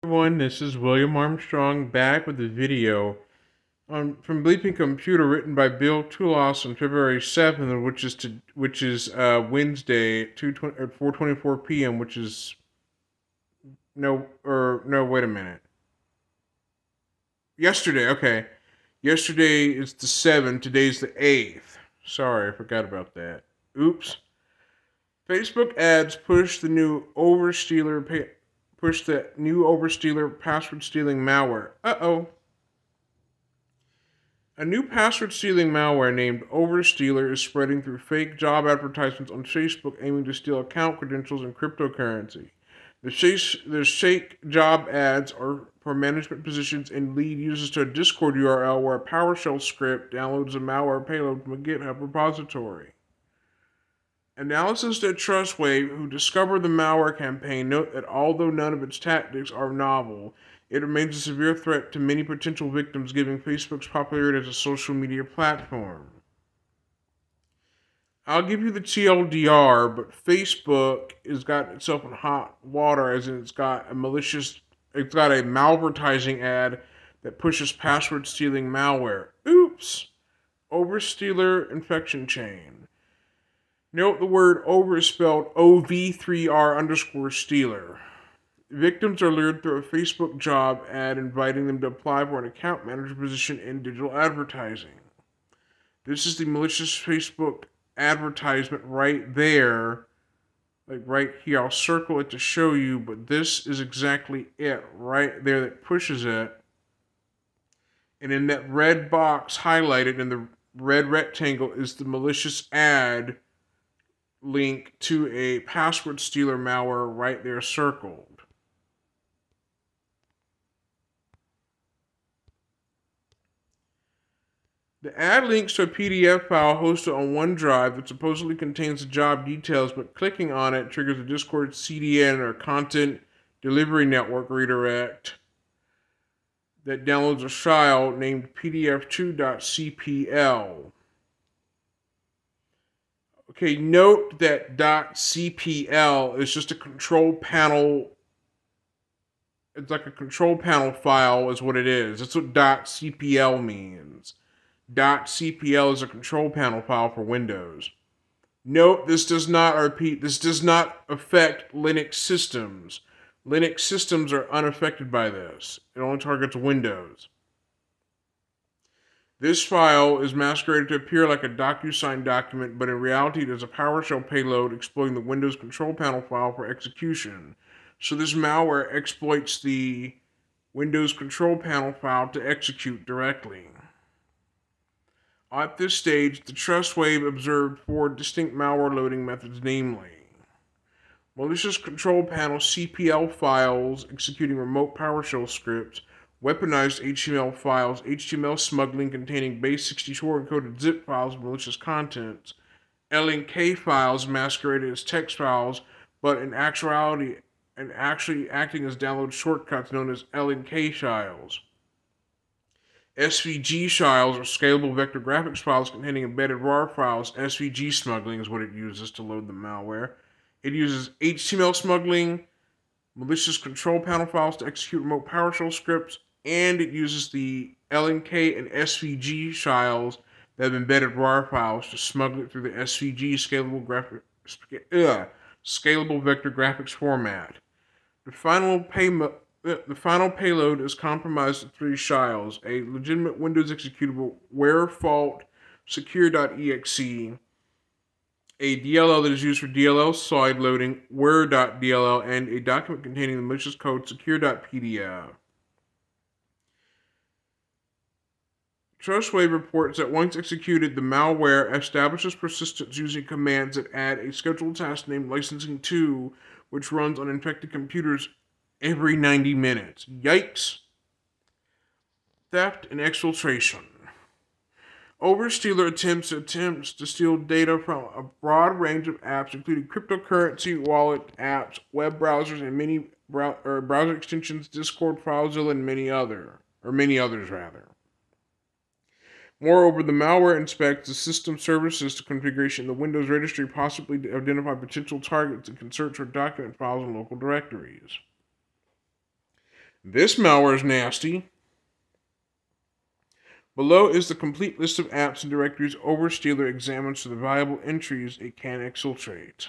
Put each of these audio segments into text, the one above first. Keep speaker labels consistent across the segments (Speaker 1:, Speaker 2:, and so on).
Speaker 1: Everyone, this is William Armstrong back with a video from Bleeping Computer written by Bill Toulos on February 7th, which is Wednesday at 4:24 p.m. Which is no, wait a minute. Yesterday, okay. Yesterday is the 7th. Today's the 8th. Sorry, I forgot about that. Oops. Facebook ads push the new overstealer password stealing malware. A new password stealing malware named Overstealer is spreading through fake job advertisements on Facebook aiming to steal account credentials and cryptocurrency. The fake job ads are for management positions and lead users to a Discord URL where a PowerShell script downloads a malware payload from a GitHub repository. Analysts at Trustwave, who discovered the malware campaign, note that although none of its tactics are novel, it remains a severe threat to many potential victims, given Facebook's popularity as a social media platform. I'll give you the TLDR, but Facebook has gotten itself in hot water, as in it's got a malvertising ad that pushes password-stealing malware. Oops! Overstealer infection chain. Note the word over is spelled OV3R_stealer. Victims are lured through a Facebook job ad inviting them to apply for an account manager position in digital advertising. This is the malicious Facebook advertisement right there. Like right here, I'll circle it to show you, but this is exactly it right there that pushes it. And in that red box highlighted in the red rectangle is the malicious ad link to a password stealer malware right there circled. The ad links to a PDF file hosted on OneDrive that supposedly contains the job details, but clicking on it triggers a Discord CDN or Content Delivery Network redirect that downloads a file named pdf2.cpl. Okay, note that .cpl is just a control panel. It's like a control panel file is what it is. That's what .cpl means. .cpl is a control panel file for Windows. Note this does not affect Linux systems. Linux systems are unaffected by this. It only targets Windows. This file is masqueraded to appear like a DocuSign document, but in reality it is a PowerShell payload exploiting the Windows control panel file for execution. So this malware exploits the Windows control panel file to execute directly. At this stage, the Trustwave observed 4 distinct malware loading methods, namely malicious control panel CPL files executing remote PowerShell scripts, weaponized HTML files, HTML smuggling containing base64 encoded zip files with malicious contents, LNK files masqueraded as text files, but in actuality and actually acting as download shortcuts known as LNK files. SVG files are scalable vector graphics files containing embedded RAR files. SVG smuggling is what it uses to load the malware. It uses HTML smuggling, malicious control panel files to execute remote PowerShell scripts, and it uses the LNK and SVG files that have embedded RAR files to smuggle it through the SVG scalable vector graphics format. The final payload is comprised of 3 files: a legitimate Windows executable where-fault secure.exe, a DLL that is used for DLL side loading where.dll, and a document containing the malicious code secure.pdf. Trustwave reports that once executed, the malware establishes persistence using commands that add a scheduled task named licensing 2, which runs on infected computers every 90 minutes. Yikes. Theft and exfiltration. Overstealer attempts to steal data from a broad range of apps, including cryptocurrency, wallet apps, web browsers, and many browser extensions, Discord, FileZilla, and many others. Moreover, the malware inspects the system services to configuration in the Windows registry, possibly to identify potential targets and can search for document files and local directories. This malware is nasty. Below is the complete list of apps and directories Overstealer examines for the valuable entries it can exfiltrate.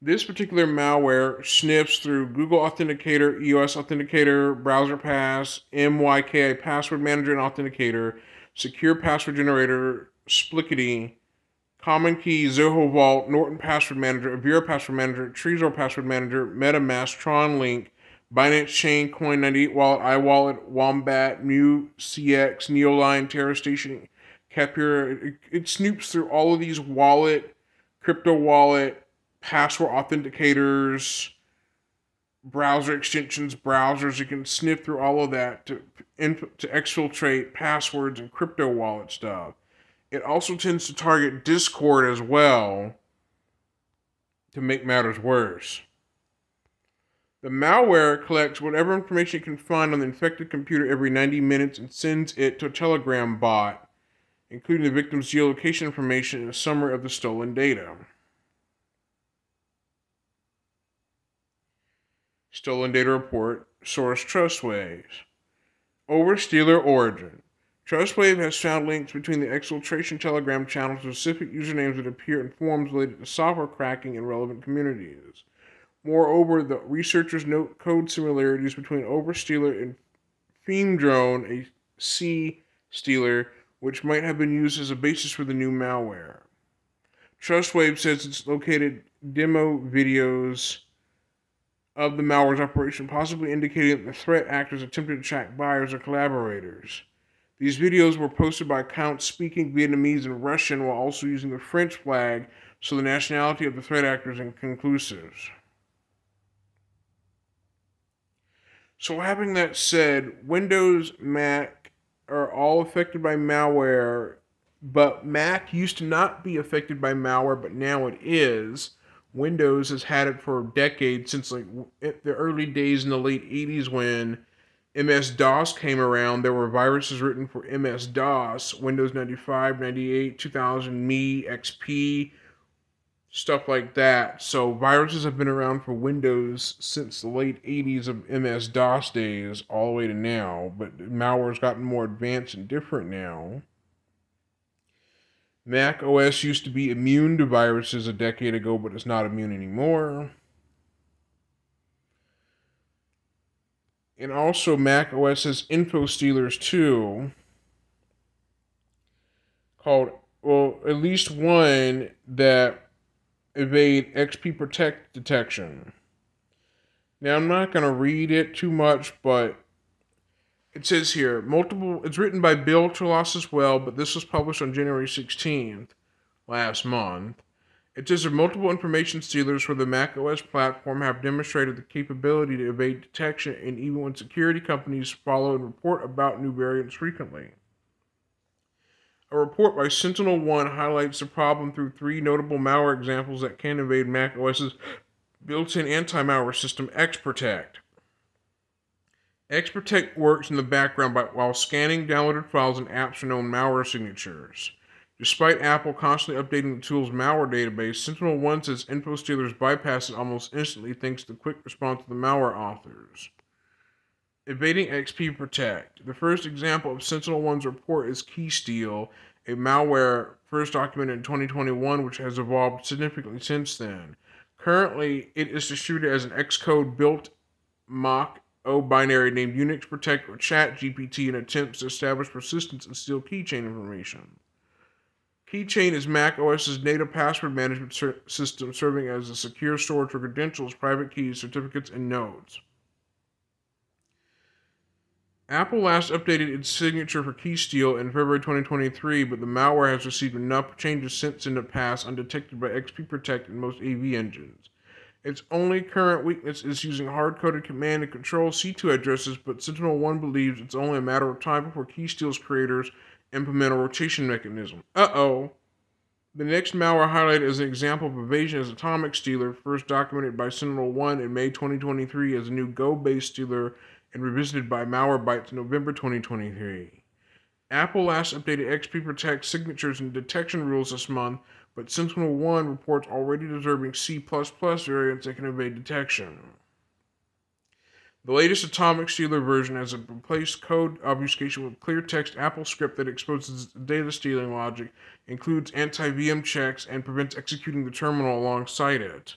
Speaker 1: This particular malware sniffs through Google Authenticator, EOS Authenticator, Browser Pass, MYKI Password Manager and Authenticator, Secure Password Generator, Splickety, Common Key, Zoho Vault, Norton Password Manager, Avira Password Manager, Trezor Password Manager, MetaMask, Tron Link, Binance Chain, Coin98 Wallet, iWallet, Wombat, Mu, CX, Neoline, TerraStation, Capura. It snoops through all of these crypto wallet, password authenticators, browser extensions, browsers. You can sniff through all of that to exfiltrate passwords and crypto wallet stuff. It also tends to target Discord as well to make matters worse. The malware collects whatever information it can find on the infected computer every 90 minutes and sends it to a Telegram bot, including the victim's geolocation information and a summary of the stolen data. Stolen data report, source Trustwave. Overstealer origin. Trustwave has found links between the exfiltration Telegram channel to specific usernames that appear in forums related to software cracking in relevant communities. Moreover, the researchers note code similarities between Overstealer and Femedrone, a C stealer, which might have been used as a basis for the new malware. Trustwave says it's located demo videos of the malware's operation, possibly indicating that the threat actors attempted to track buyers or collaborators. These videos were posted by accounts speaking Vietnamese and Russian while also using the French flag, so the nationality of the threat actors is inconclusive. So having that said, Windows, Mac are all affected by malware, but Mac used to not be affected by malware, but now it is. Windows has had it for decades, since like the early days in the late 80s when MS-DOS came around. There were viruses written for MS-DOS, Windows 95, 98, 2000, ME, XP, stuff like that. So viruses have been around for Windows since the late 80s of MS-DOS days all the way to now, but malware's gotten more advanced and different now. Mac OS used to be immune to viruses a decade ago, but it's not immune anymore. And also Mac OS has info stealers too, called, well, at least one that evade XP Protect detection. Now, I'm not going to read it too much, but it says here, it's written by Bill Trelos as well, but this was published on January 16th, last month. It says that multiple information stealers for the Mac OS platform have demonstrated the capability to evade detection, and even when security companies follow and report about new variants frequently. A report by Sentinel-1 highlights the problem through 3 notable malware examples that can evade Mac OS's built-in anti-malware system, XProtect. XProtect works in the background while scanning downloaded files and apps for known malware signatures. Despite Apple constantly updating the tool's malware database, Sentinel-1 says info stealers bypass it almost instantly thanks to the quick response of the malware authors. Evading XP Protect. The first example of Sentinel-1's report is KeySteal, a malware first documented in 2021, which has evolved significantly since then. Currently, it is distributed as an Xcode built mock O binary named Unix Protect or ChatGPT in attempts to establish persistence and steal keychain information. Keychain is Mac OS's native password management system, serving as a secure storage for credentials, private keys, certificates, and nodes. Apple last updated its signature for KeySteal in February 2023, but the malware has received enough changes since in the past undetected by XP Protect and most AV engines. Its only current weakness is using hard-coded command and control C2 addresses, but Sentinel-1 believes it's only a matter of time before KeySteal's creators implement a rotation mechanism. The next malware highlighted as an example of evasion is Atomic Stealer, first documented by Sentinel-1 in May 2023 as a new Go-based stealer and revisited by Malwarebytes in November 2023. Apple last updated XP Protect signatures and detection rules this month, but Sentinel-1 reports already observing C++ variants that can evade detection. The latest Atomic Stealer version has replaced code obfuscation with clear text AppleScript that exposes data stealing logic, includes anti-VM checks, and prevents executing the terminal alongside it.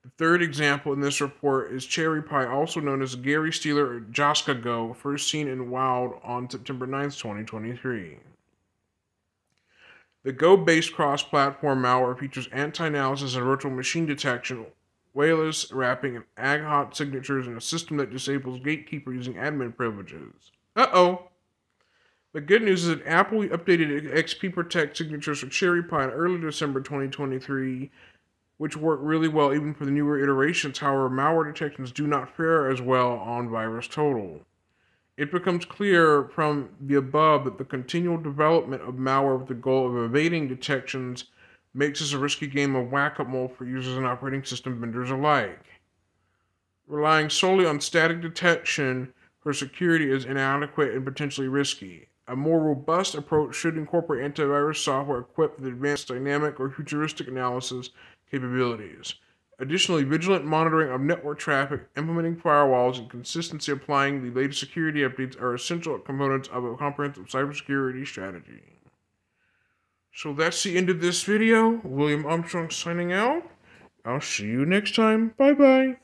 Speaker 1: The third example in this report is Cherry Pie, also known as Gary Stealer or Jaska Go, first seen in Wild on September 9th, 2023. The Go-based cross-platform malware features anti-analysis and virtual machine detection, Wayless wrapping, and AgHot signatures in a system that disables Gatekeeper using admin privileges. Uh-oh. The good news is that Apple updated XP Protect signatures for Cherry Pie in early December 2023, which work really well even for the newer iterations. However, malware detections do not fare as well on VirusTotal. It becomes clear from the above that the continual development of malware with the goal of evading detections makes this a risky game of whack-a-mole for users and operating system vendors alike. Relying solely on static detection for security is inadequate and potentially risky. A more robust approach should incorporate antivirus software equipped with advanced dynamic or futuristic analysis capabilities. Additionally, vigilant monitoring of network traffic, implementing firewalls, and consistency applying the latest security updates are essential components of a comprehensive cybersecurity strategy. So that's the end of this video. William Armstrong signing out. I'll see you next time. Bye-bye.